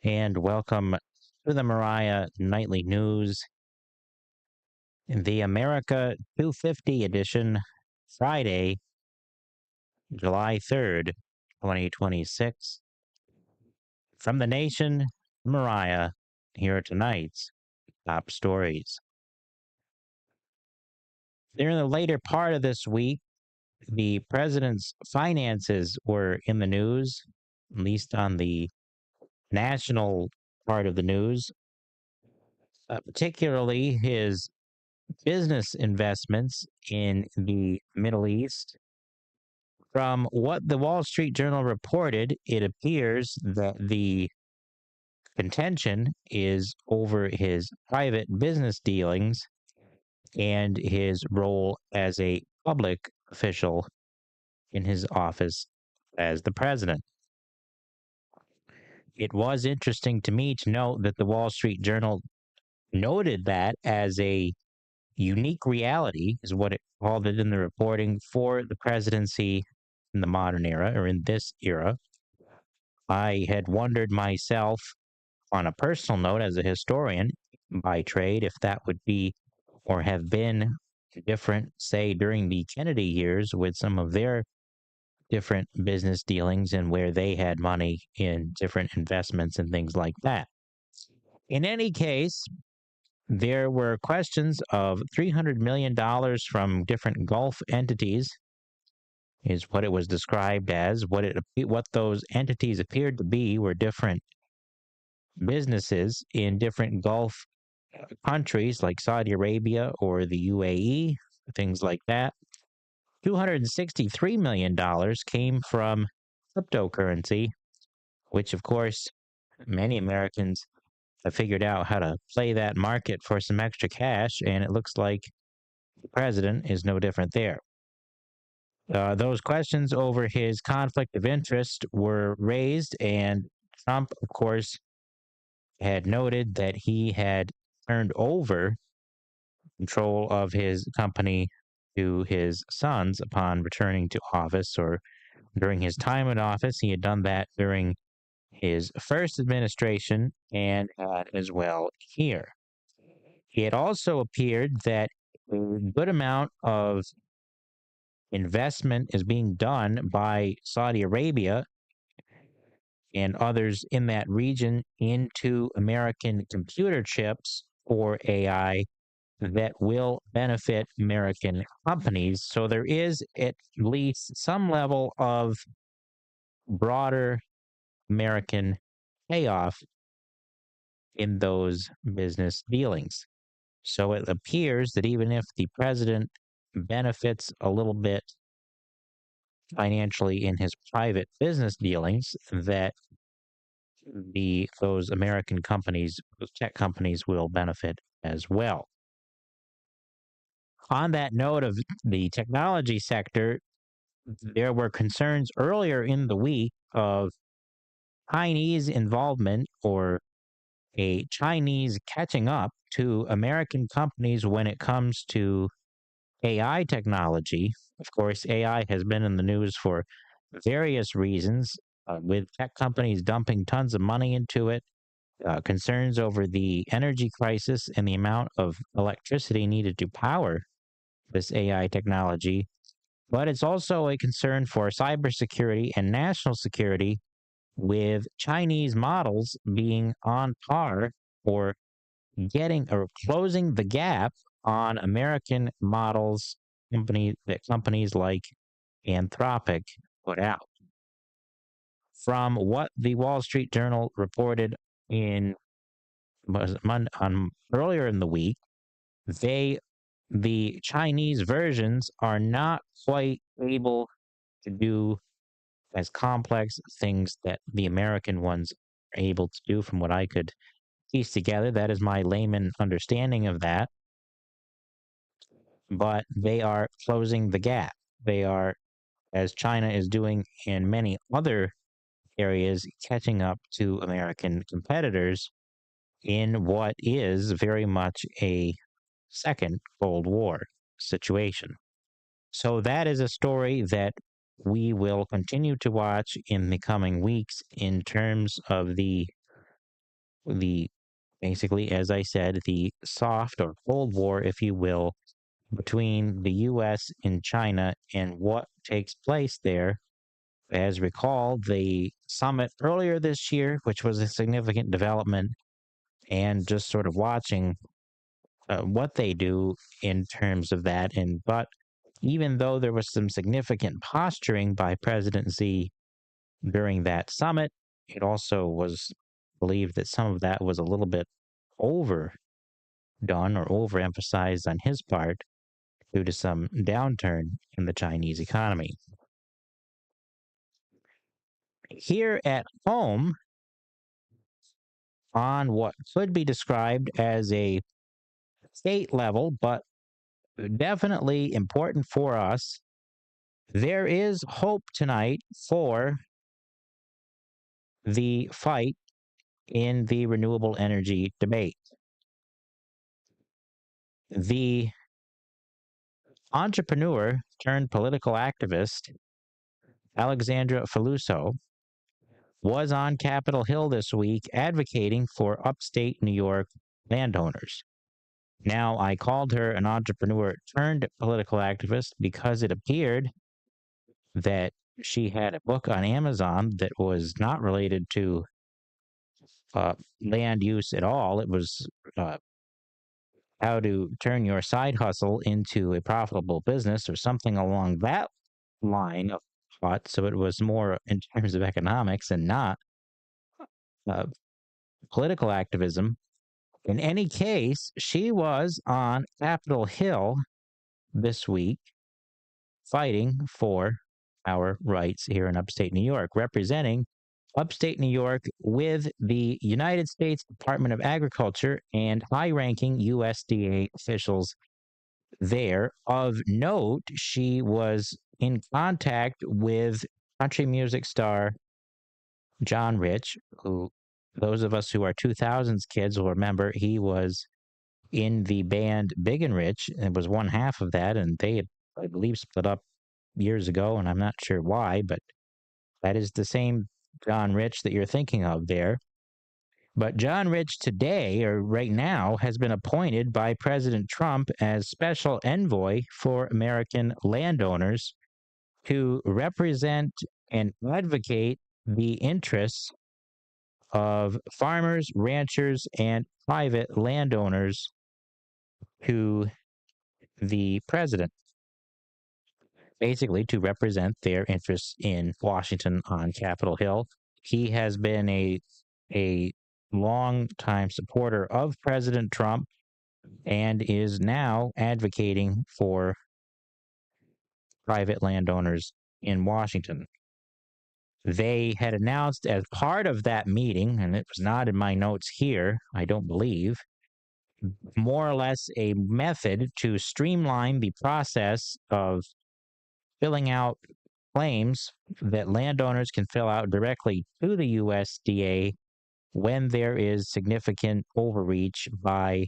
And welcome to the Moriah Nightly News, the America 250 edition, Friday, July 3rd, 2026. From the nation, Moriah, here are tonight's top stories. During the later part of this week, the president's finances were in the news, at least on the national part of the news, particularly his business investments in the Middle East. From what the Wall Street Journal reported, it appears that the contention is over his private business dealings and his role as a public official in his office as the president. It was interesting to me to note that the Wall Street Journal noted that as a unique reality, is what it called it in the reporting, for the presidency in the modern era, or in this era. I had wondered myself, on a personal note, as a historian by trade, if that would be or have been different, say, during the Kennedy years with some of their different business dealings and where they had money in different investments and things like that. In any case, there were questions of $300 million from different Gulf entities, is what it was described as. What those entities appeared to be were different businesses in different Gulf countries like Saudi Arabia or the UAE, things like that. $263 million came from cryptocurrency, which, of course, many Americans have figured out how to play that market for some extra cash, and it looks like the president is no different there. Those questions over his conflict of interest were raised, and Trump, of course, had noted that he had turned over control of his company to his sons upon returning to office, or during his time in office. He had done that during his first administration and as well here. It also appeared that a good amount of investment is being done by Saudi Arabia and others in that region into American computer chips for AI that will benefit American companies. So there is at least some level of broader American payoff in those business dealings. So it appears that even if the president benefits a little bit financially in his private business dealings, that those American companies, those tech companies, will benefit as well. On that note of the technology sector, there were concerns earlier in the week of Chinese involvement or a Chinese catching up to American companies when it comes to AI technology. Of course, AI has been in the news for various reasons, with tech companies dumping tons of money into it, concerns over the energy crisis and the amount of electricity needed to power this AI technology. But it's also a concern for cybersecurity and national security, with Chinese models being on par or getting or closing the gap on American models that companies like Anthropic put out. From what the Wall Street Journal reported earlier in the week, the Chinese versions are not quite able to do as complex things that the American ones are able to do, from what I could piece together. That is my layman understanding of that. But they are closing the gap. They are, as China is doing in many other areas, catching up to American competitors in what is very much a second Cold War situation. So that is a story that we will continue to watch in the coming weeks in terms of the the basically, as I said, the soft or Cold War, if you will, between the US and China and what takes place there. As recall, the summit earlier this year, which was a significant development, and just sort of watching what they do in terms of that. But even though there was some significant posturing by President Xi during that summit, it also was believed that some of that was a little bit overdone or overemphasized on his part due to some downturn in the Chinese economy. Here at home, on what could be described as a state level, but definitely important for us, there is hope tonight for the fight in the renewable energy debate. The entrepreneur turned political activist, Alexandra Faluso, was on Capitol Hill this week advocating for upstate New York landowners. Now, I called her an entrepreneur turned political activist because it appeared that she had a book on Amazon that was not related to land use at all. It was how to turn your side hustle into a profitable business or something along that line of thought. So it was more in terms of economics and not uh, political activism. In any case, she was on Capitol Hill this week fighting for our rights here in upstate New York, representing upstate New York with the United States Department of Agriculture and high-ranking USDA officials there. Of note, she was in contact with country music star John Rich, who those of us who are 2000s kids will remember he was in the band Big and Rich, and was one half of that, and they had, I believe, split up years ago, and I'm not sure why, but that is the same John Rich that you're thinking of there. But John Rich today, or right now, has been appointed by President Trump as special envoy for American landowners to represent and advocate the interests of farmers, ranchers, and private landowners to the president, basically to represent their interests in Washington on Capitol Hill. He has been a long-time supporter of President Trump and is now advocating for private landowners in Washington. They had announced as part of that meeting, and it was not in my notes here, I don't believe, more or less a method to streamline the process of filling out claims that landowners can fill out directly to the USDA when there is significant overreach by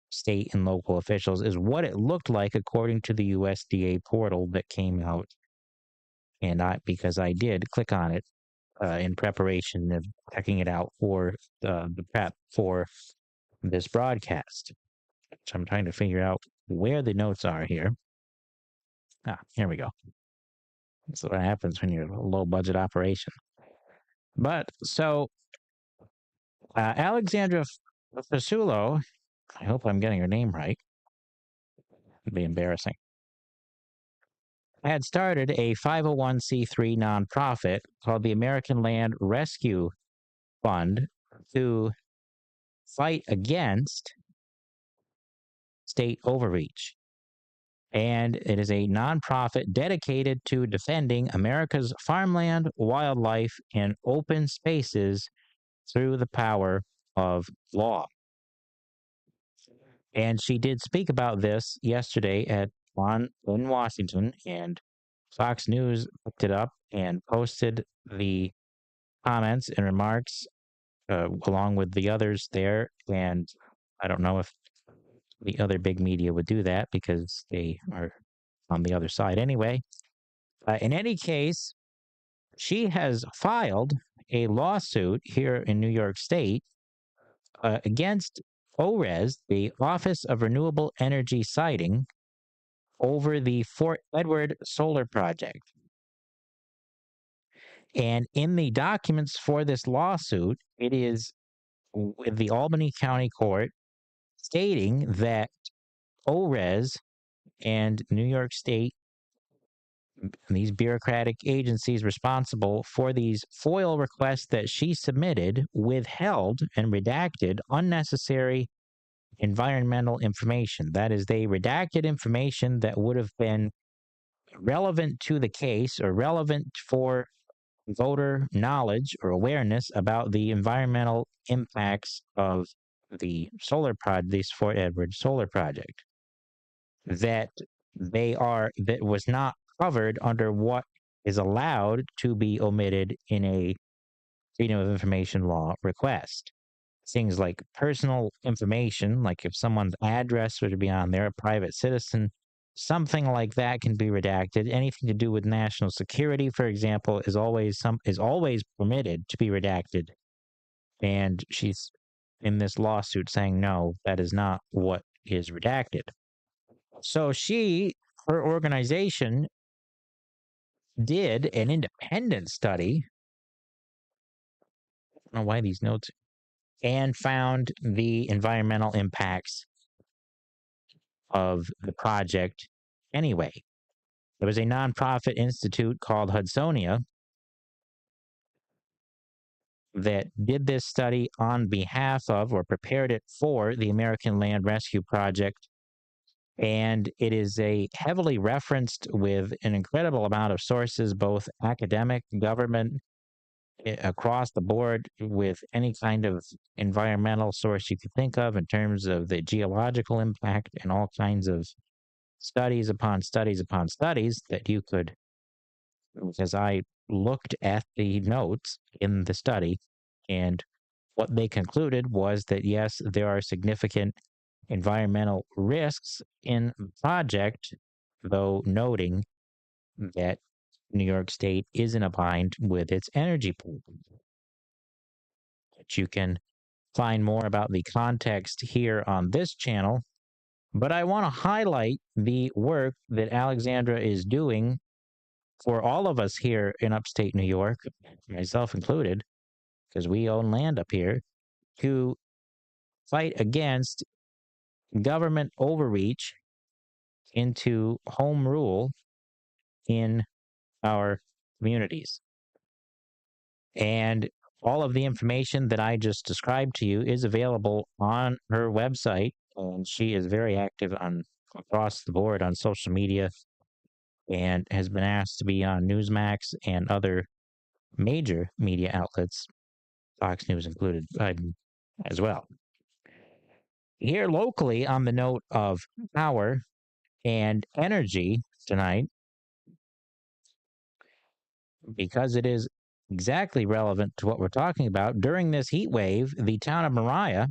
state and local officials, is what it looked like according to the USDA portal that came out. And because I did click on it in preparation of checking it out for the prep for this broadcast. So I'm trying to figure out where the notes are here. Here we go. That's what happens when you're a low budget operation. But so Alexandra Fasulo, I hope I'm getting her name right. It'd be embarrassing. Had started a 501c3 nonprofit called the American Land Rescue Fund to fight against state overreach. And it is a nonprofit dedicated to defending America's farmland, wildlife, and open spaces through the power of law. And she did speak about this yesterday in Washington, and Fox News picked it up and posted the comments and remarks along with the others there. And I don't know if the other big media would do that because they are on the other side anyway. In any case, she has filed a lawsuit here in New York State against ORES, the Office of Renewable Energy Siting, over the Fort Edward solar project. And in the documents for this lawsuit, it is with the Albany County Court stating that ORES and New York State, these bureaucratic agencies responsible for these FOIL requests that she submitted, withheld and redacted unnecessary environmental information. That is, they redacted information that would have been relevant to the case or relevant for voter knowledge or awareness about the environmental impacts of the this Fort Edward solar project. That that was not covered under what is allowed to be omitted in a Freedom of Information law request. Things like personal information, like if someone's address were to be on there, a private citizen, something like that can be redacted. Anything to do with national security, for example, is always permitted to be redacted. And she's in this lawsuit saying, no, that is not what is redacted. So her organization did an independent study. I don't know why these notes, and found the environmental impacts of the project anyway. There was a nonprofit institute called Hudsonia that did this study on behalf of, or prepared it for, the American Land Rescue Project. And it is a heavily referenced with an incredible amount of sources, both academic, government, across the board, with any kind of environmental source you could think of in terms of the geological impact, and all kinds of studies upon studies upon studies that you could, because I looked at the notes in the study, and what they concluded was that yes, there are significant environmental risks in the project, though noting that New York State is in a bind with its energy pool. But you can find more about the context here on this channel. But I want to highlight the work that Alexandra is doing for all of us here in upstate New York, myself included, because we own land up here, to fight against government overreach into home rule in our communities. And all of the information that I just described to you is available on her website, and she is very active across the board on social media, and has been asked to be on Newsmax and other major media outlets, Fox News included, as well. Here locally, on the note of power and energy tonight, because it is exactly relevant to what we're talking about, during this heat wave, the town of Moriah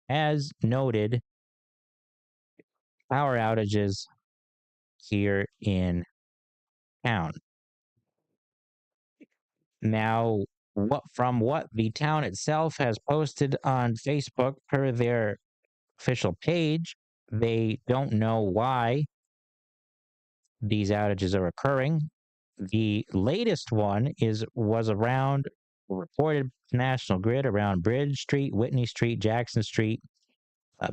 has noted power outages here in town. Now, from what the town itself has posted on Facebook per their official page, they don't know why these outages are occurring. The latest one was around, reported National Grid, around Bridge Street, Whitney Street, Jackson Street.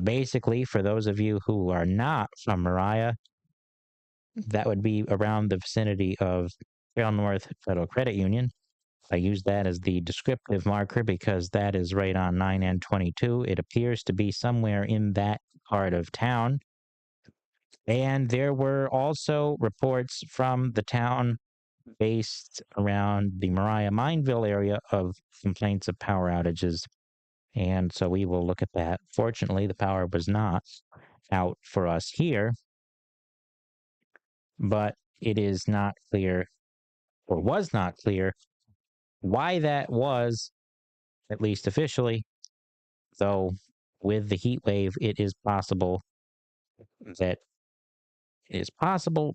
Basically, for those of you who are not from Moriah, that would be around the vicinity of Trail North Federal Credit Union. I use that as the descriptive marker because that is right on 9N22. It appears to be somewhere in that part of town. And there were also reports from the town based around the Moriah Mineville area of complaints of power outages. And so we will look at that. Fortunately, the power was not out for us here, but it is not clear, or was not clear, why that was, at least officially, though with the heat wave, it is possible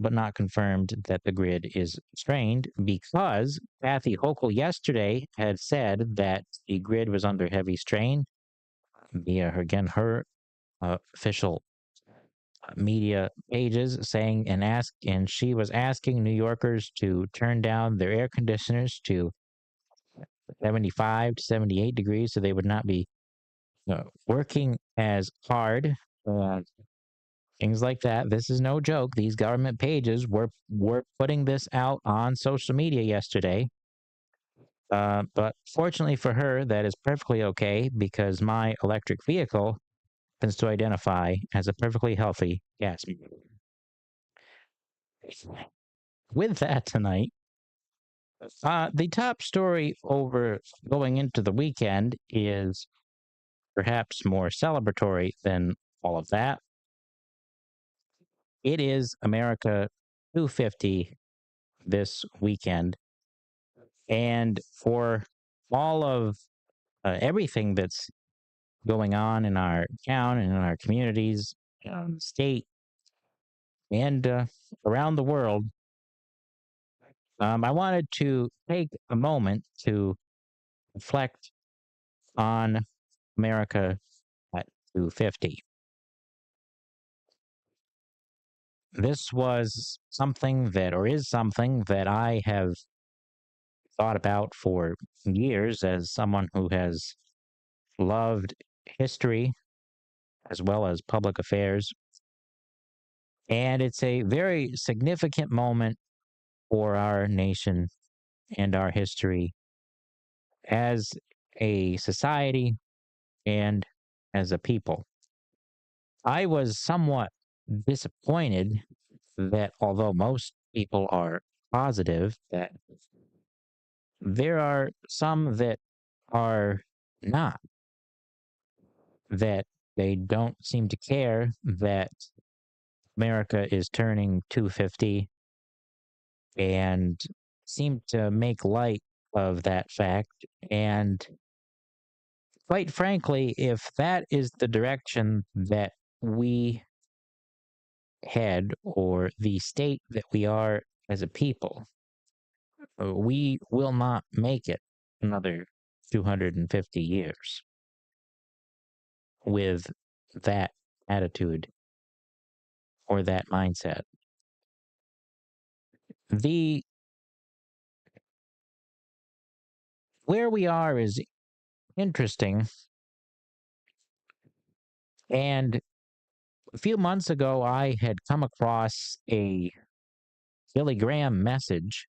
but not confirmed that the grid is strained, because Kathy Hochul yesterday had said that the grid was under heavy strain. via her official media pages saying and she was asking New Yorkers to turn down their air conditioners to 75 to 78 degrees so they would not be working as hard. Things like that. This is no joke. These government pages were putting this out on social media yesterday. But fortunately for her, that is perfectly okay because my electric vehicle happens to identify as a perfectly healthy gas. With that tonight, the top story over going into the weekend is perhaps more celebratory than all of that. It is America 250 this weekend. And for all of everything that's going on in our town and in our communities, state, and around the world, I wanted to take a moment to reflect on America at 250. This was something that, or is something that I have thought about for years as someone who has loved history as well as public affairs. And it's a very significant moment for our nation and our history as a society and as a people. I was somewhat disappointed that although most people are positive, that there are some that are not, that they don't seem to care that America is turning 250 and seem to make light of that fact. And quite frankly, if that is the direction that we head or the state that we are as a people, we will not make it another 250 years with that attitude or that mindset. The where we are is interesting. And a few months ago, I had come across a Billy Graham message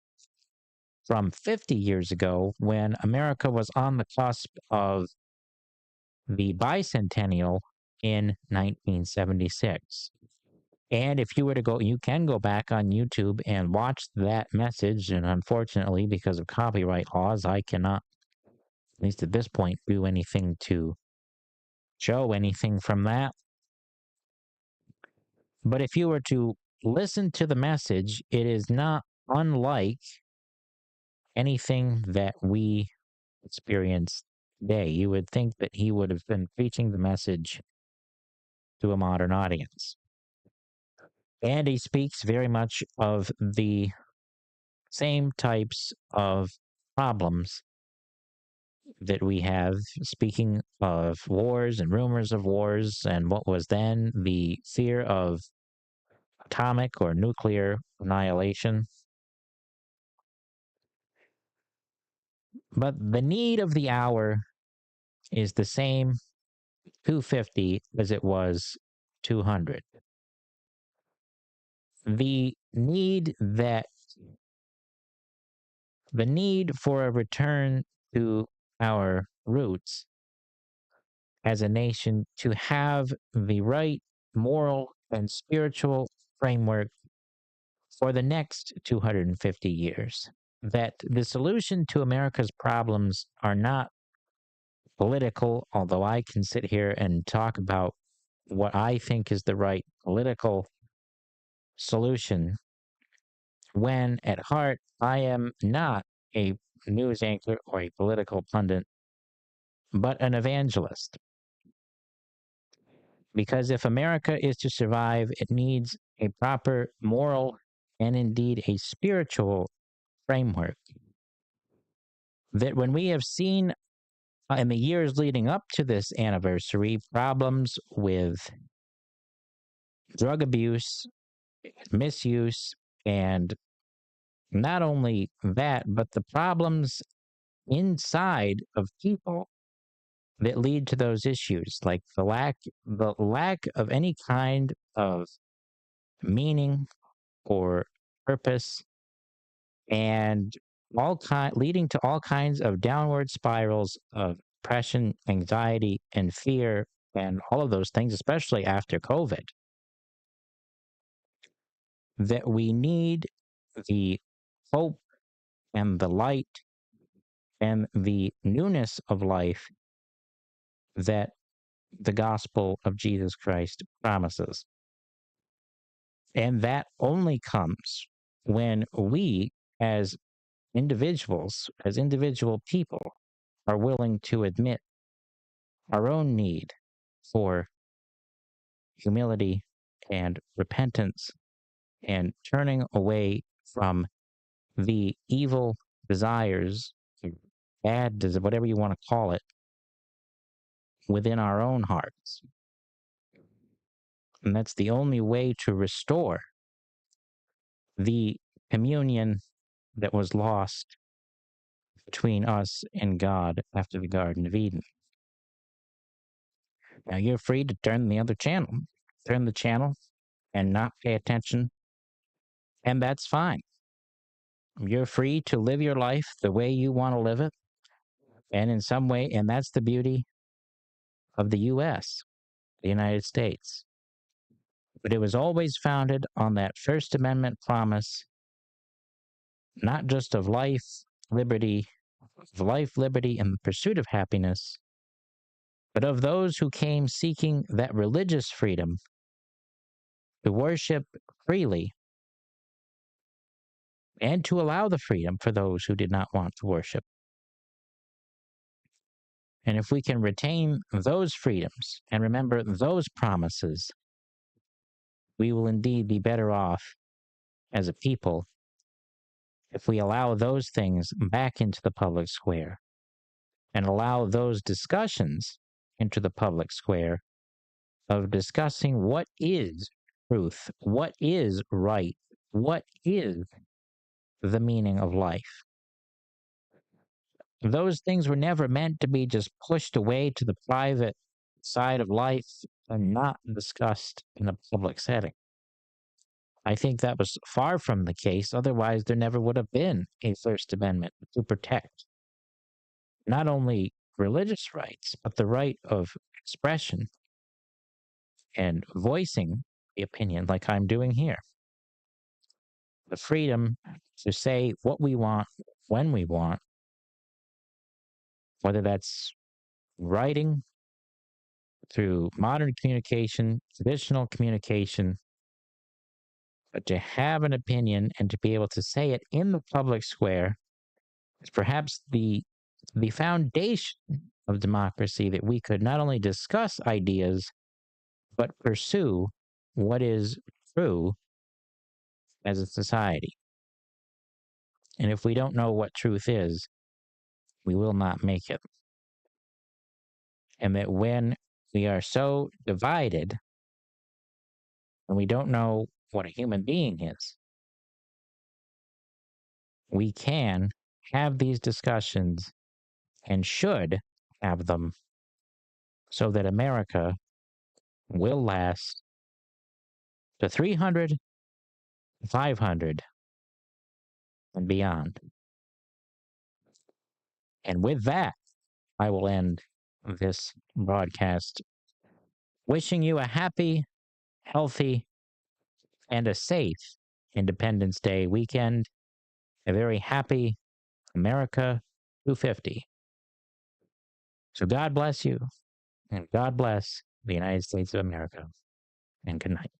from 50 years ago when America was on the cusp of the bicentennial in 1976. And if you were to go, you can go back on YouTube and watch that message. And unfortunately, because of copyright laws, I cannot, at least at this point, do anything to show anything from that. But if you were to listen to the message, it is not unlike anything that we experience today. You would think that he would have been preaching the message to a modern audience. And he speaks very much of the same types of problems that we have, speaking of wars and rumors of wars and what was then the fear of atomic or nuclear annihilation. But the need of the hour is the same 250 as it was 200. The need for a return to our roots as a nation to have the right moral and spiritual framework for the next 250 years. That the solution to America's problems are not political, although I can sit here and talk about what I think is the right political solution, when at heart I am not a news anchor or a political pundit, but an evangelist. Because if America is to survive, it needs a proper moral and indeed a spiritual framework. That when we have seen In the years leading up to this anniversary, problems with drug abuse, misuse, and not only that, but the problems inside of people that lead to those issues, like the lack of any kind of meaning or purpose, and leading to all kinds of downward spirals of depression, anxiety, and fear, and all of those things, especially after COVID, that we need the hope and the light and the newness of life that the gospel of Jesus Christ promises. And that only comes when we, as individuals, as individual people, are willing to admit our own need for humility and repentance and turning away from the evil desires, whatever you want to call it, within our own hearts. And that's the only way to restore the communion that was lost between us and God after the Garden of Eden. Now you're free to turn the channel and not pay attention, and that's fine. You're free to live your life the way you want to live it, and in some way, and that's the beauty of the U.S., the United States. But it was always founded on that First Amendment promise, not just of life, liberty, and the pursuit of happiness, but of those who came seeking that religious freedom to worship freely and to allow the freedom for those who did not want to worship. And if we can retain those freedoms and remember those promises, we will indeed be better off as a people if we allow those things back into the public square and allow those discussions into the public square of discussing what is truth, what is right, what is the meaning of life. Those things were never meant to be just pushed away to the private side of life and not discussed in a public setting. I think that was far from the case. Otherwise, there never would have been a First Amendment to protect not only religious rights, but the right of expression and voicing the opinion like I'm doing here. The freedom to say what we want, when we want, whether that's writing, through modern communication, traditional communication, but to have an opinion and to be able to say it in the public square is perhaps the foundation of democracy, that we could not only discuss ideas, but pursue what is true as a society. And if we don't know what truth is, we will not make it. And that when we are so divided and we don't know what a human being is, we can have these discussions and should have them so that America will last to 300, 500, and beyond. And with that, I will end this broadcast wishing you a happy, healthy, and a safe Independence Day weekend. A very happy America 250. So God bless you, and God bless the United States of America, and good night.